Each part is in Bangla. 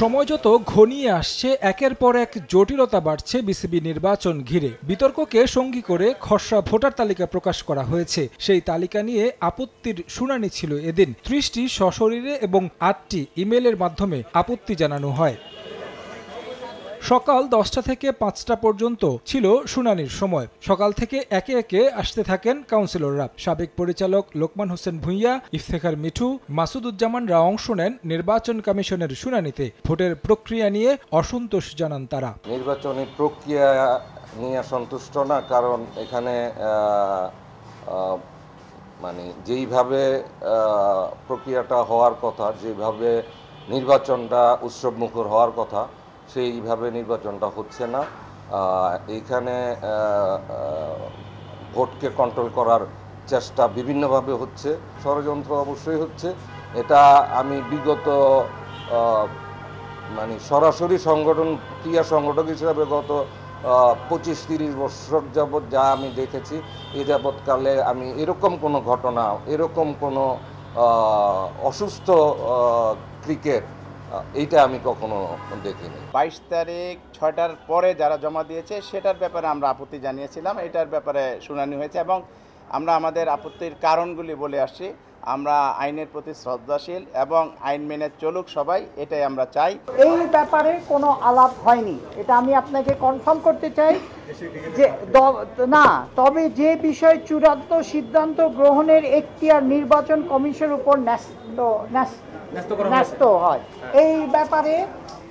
সময় যত ঘনিয়ে আসছে একের পর এক জটিলতা বাড়ছে বিসিবি নির্বাচন ঘিরে। বিতর্ককে সঙ্গী করে খসড়া ভোটার তালিকা প্রকাশ করা হয়েছে। সেই তালিকা নিয়ে আপত্তির শুনানি ছিল এদিন। ৩০টি সশরীরে এবং ৮টি ইমেইলের মাধ্যমে আপত্তি জানানো হয়। সকাল 10টা থেকে 5টা পর্যন্ত ছিল শুনানির সময়। সকাল থেকে একে একে আসতে থাকেন কাউন্সিলররা। সাবেক পরিচালক লোকমান হোসেন ভূঁইয়া, ইফতেখার মিঠু, মাসুদুজ্জামানরা অংশ নেন নির্বাচন কমিশনের শুনানিতে। ভোটের প্রক্রিয়া নিয়ে অসন্তোষ জানান তারা। নির্বাচনী প্রক্রিয়া নিয়ে সন্তুষ্ট না, কারণ এখানে মানে যেইভাবে প্রক্রিয়াটা হওয়ার কথা, যেভাবে নির্বাচনটা উৎসবমুখর হওয়ার কথা, সেইভাবে নির্বাচনটা হচ্ছে না। এইখানে ভোটকে কন্ট্রোল করার চেষ্টা বিভিন্নভাবে হচ্ছে, ষড়যন্ত্র অবশ্যই হচ্ছে। এটা আমি বিগত মানে সরাসরি ক্রিয়া সংগঠক হিসাবে গত 25-30 বছর যাবৎ যা আমি দেখেছি, এই যাবৎকালে আমি এরকম কোনো ঘটনা, এরকম কোনো অসুস্থ ক্রিকেট, এইটা আমি কখনো দেখিনি। 22 তারিখ 6টার পরে যারা জমা দিয়েছে সেটার ব্যাপারে আমরা আপত্তি জানিয়েছিলাম। এটার ব্যাপারে শুনানি হয়েছে এবং আমরা আমাদের আপত্তির কারণগুলি বলে আসছি। আমরা আইনের প্রতি শ্রদ্ধাশীল এবং আইন মেনে চলুক সবাই, এটাই আমরা চাই। এই ব্যাপারে কোনো আলাপ হয়নি, এটা আমি আপনাকে কনফার্ম করতে চাই যে না। তবে যে বিষয় চূড়ান্ত সিদ্ধান্ত গ্রহণের এখতিয়ার নির্বাচন কমিশনের উপর ন্যস্ত হয়। এই ব্যাপারে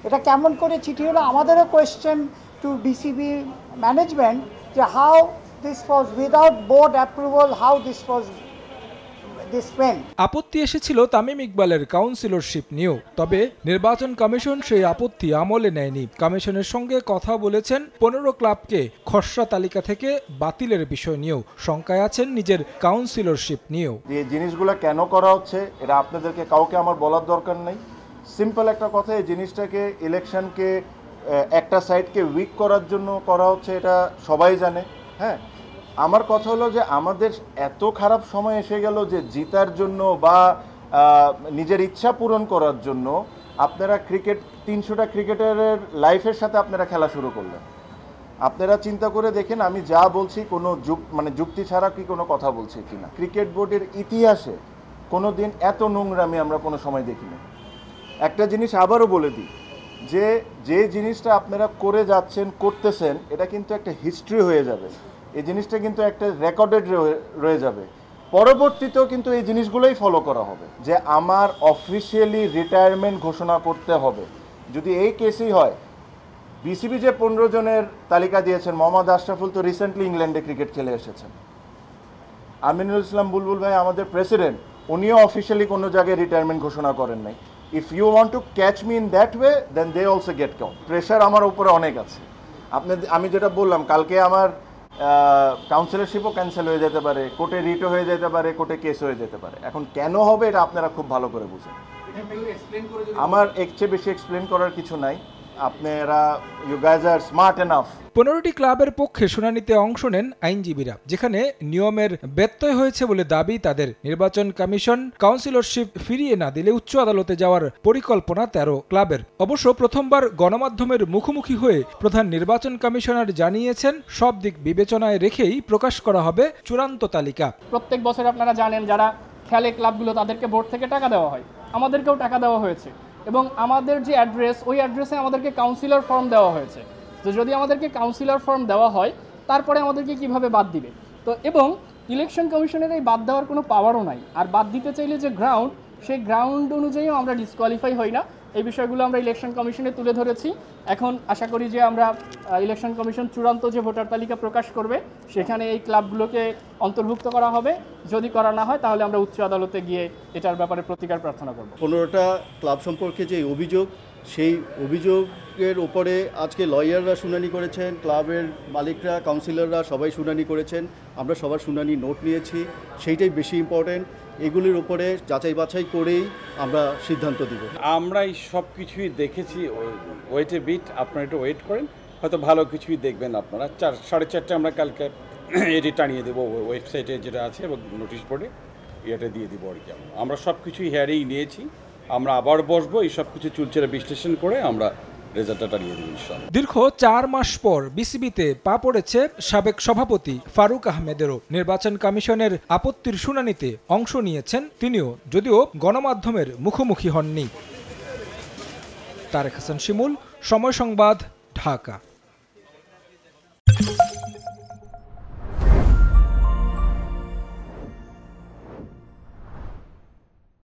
এটা কেমন করে চিঠি হলো, আমাদেরও কোয়েশ্চেন টু বিসিবি ম্যানেজমেন্ট যে how this was without board approval, how this was. আপত্তি এসেছিল তামিম ইকবালের কাউন্সিলরশিপ নিয়েও, তবে নির্বাচন কমিশন সেই আপত্তি আমলে নেয়নি। কমিশনের সঙ্গে কথা বলেছেন 15 ক্লাবকে খসড়া তালিকা থেকে বাতিলের বিষয় নিয়েও। শঙ্কায় আছেন নিজের কাউন্সিলরশিপ নিয়েও। এই জিনিসগুলো কেন করা হচ্ছে এটা আপনাদেরকে কাউকে আমার বলার দরকার নেই। সিম্পল একটা কথা, এই জিনিসটাকে ইলেকশনকে একটা সাইডকে উইক করার জন্য করা হচ্ছে, এটা সবাই জানে। হ্যাঁ, আমার কথা হলো যে আমাদের এত খারাপ সময় এসে গেল যে জিতার জন্য বা নিজের ইচ্ছা পূরণ করার জন্য আপনারা 300টা ক্রিকেটারের লাইফের সাথে আপনারা খেলা শুরু করলেন। আপনারা চিন্তা করে দেখেন আমি যা বলছি কোনো যুক্তি ছাড়া কি কোনো কথা বলছি কিনা। ক্রিকেট বোর্ডের ইতিহাসে কোনো দিন এত নোংরামি আমরা কোনো সময় দেখিনি। একটা জিনিস আবারও বলে দিই, যে জিনিসটা আপনারা করে যাচ্ছেন, করতেছেন, এটা কিন্তু একটা হিস্ট্রি হয়ে যাবে। এই জিনিসটা কিন্তু একটা রেকর্ডেড রয়ে যাবে। পরবর্তীতেও কিন্তু এই জিনিসগুলোই ফলো করা হবে যে আমার অফিসিয়ালি রিটায়ারমেন্ট ঘোষণা করতে হবে। যদি এই কেসই হয়, বিসিবি যে 15 জনের তালিকা দিয়েছেন, মোহাম্মদ আশরাফুল তো রিসেন্টলি ইংল্যান্ডে ক্রিকেট খেলে এসেছেন। আমিনুল ইসলাম বুলবুল ভাই আমাদের প্রেসিডেন্ট, উনিও অফিসিয়ালি কোনো জায়গায় রিটায়ারমেন্ট ঘোষণা করেন নাই। If you want to catch me in that way, then they also get count. Pressure আমার উপরে অনেক আছে। আমি যেটা বললাম, কালকে আমার কাউন্সিলরশিপও ক্যান্সেল হয়ে যেতে পারে, কোর্টে রিটও হয়ে যেতে পারে, কোর্টে কেস হয়ে যেতে পারে। এখন কেন হবে এটা আপনারা খুব ভালো করে বুঝেন। আমার এর চেয়ে বেশি এক্সপ্লেন করার কিছু নাই। আপনারা you guys are smart enough. 15টি ক্লাবের পক্ষে শুনানিতে অংশ নেন আইনজীবীরা, যেখানে নিয়মের ব্যত্যয় হয়েছে বলে দাবি তাদের। নির্বাচন কমিশন কাউন্সিলরশিপ ফিরিয়ে না দিলে উচ্চ আদালতে যাওয়ার পরিকল্পনা 13 ক্লাবের। অবশ্য প্রথমবার গণমাধ্যমের মুখোমুখি হয়ে প্রধান নির্বাচন কমিশনার জানিয়েছেন সব দিক বিবেচনায় রেখেই প্রকাশ করা হবে চূড়ান্ত তালিকা। প্রত্যেক বছর আপনারা জানেন যারা খেলে ক্লাবগুলো তাদেরকে বোর্ড থেকে টাকা দেওয়া হয়, আমাদেরকেও টাকা দেওয়া হয়েছে এবং আমাদের যে অ্যাড্রেস, ওই অ্যাড্রেসে আমাদেরকে কাউন্সিলর ফর্ম দেওয়া হয়েছে। তো যদি আমাদেরকে কাউন্সিলর ফর্ম দেওয়া হয়, তারপরে আমাদেরকে কিভাবে বাদ দিবে? তো এবং ইলেকশন কমিশনের এই বাদ দেওয়ার কোনো পাওয়ারও নাই। আর বাদ দিতে চাইলে যে গ্রাউন্ড, সেই গ্রাউন্ড অনুযায়ীও আমরা ডিসকোয়ালিফাই হই না। এই বিষয়গুলো আমরা ইলেকশন কমিশনে তুলে ধরেছি। এখন আশা করি যে আমরা ইলেকশন কমিশন চূড়ান্ত যে ভোটার তালিকা প্রকাশ করবে, সেখানে এই ক্লাবগুলোকে অন্তর্ভুক্ত করা হবে। যদি করা না হয়, তাহলে আমরা উচ্চ আদালতে গিয়ে এটার ব্যাপারে প্রতিকার প্রার্থনা করব। 15টা ক্লাব সম্পর্কে যে অভিযোগ, সেই অভিযোগের উপরে আজকে লয়াররা শুনানি করেছেন, ক্লাবের মালিকরা, কাউন্সিলররা সবাই শুনানি করেছেন। আমরা সবার শুনানি নোট নিয়েছি, সেইটাই বেশি ইম্পর্টেন্ট। এগুলির উপরে যাচাই বাছাই করেই আমরা সিদ্ধান্ত দিব। আমরা এই সব কিছুই দেখেছি, ওয়েটে বিট, আপনারা একটু ওয়েট করেন, হয়তো ভালো কিছুই দেখবেন আপনারা। 4:30 আমরা কালকে এটি টানিয়ে দেবো ওয়েবসাইটে যেটা আছে এবং নোটিশ বোর্ডে, এটা দিয়ে দিব আর কি। আমরা সব কিছুই হেয়ারেই নিয়েছি, আমরা আবার বসবো, এই সব কিছু চুলচেরা বিশ্লেষণ করে আমরা রেজাল্টটা নিয়ে দেব ইনশাআল্লাহ। দীর্ঘ 4 মাস পর বিসিবিতে পা পড়েছে সাবেক সভাপতি ফারুক আহমেদেরও। নির্বাচন কমিশনের আপত্তির শুনানিতে অংশ নিয়েছেন তিনিও, যদিও গণমাধ্যমের মুখোমুখি হননি। তারেক হাসান শিমুল, সময় সংবাদ, ঢাকা।